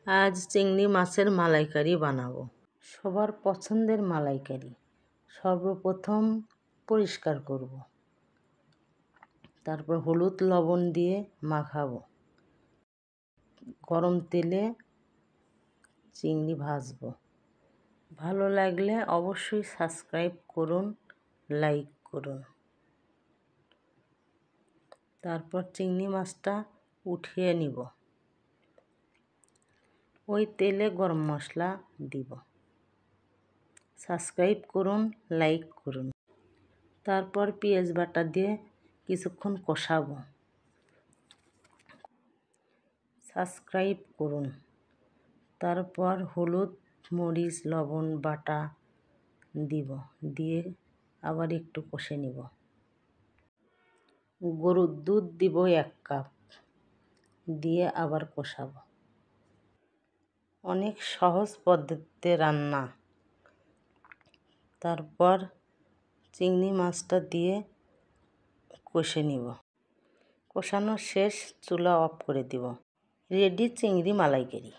আজ চিংড়ি মাছের মালাইকারি বানাবো। সবার পছন্দের মালাইকারি। সর্বপ্রথম পরিষ্কার করব, তারপর হলুদ লবণ দিয়ে মাখাবো। গরম তেলে চিংড়ি ভাজবো। ভালো লাগলে অবশ্যই সাবস্ক্রাইব করুন, লাইক করুন। তারপর চিংড়ি মাছটা উঠিয়ে নিব। ওই তেলে গরম মশলা দিব। সাবস্ক্রাইব করুন, লাইক করুন। তারপর পেঁয়াজ বাটা দিয়ে কিছুক্ষণ কষাবো। সাবস্ক্রাইব করুন। তারপর হলুদ মরিচ লবণ বাটা দিব, দিয়ে আবার একটু কষে নিব। গরুর দুধ দিব 1 কাপ, দিয়ে আবার কষাবো। অনেক সহজ পদ্ধতিতে রান্না। তারপর চিংড়ি মাছটা দিয়ে কষে নিব। কষানো শেষ, চুলা অফ করে দিব। রেডি চিংড়ি মালাইকারি।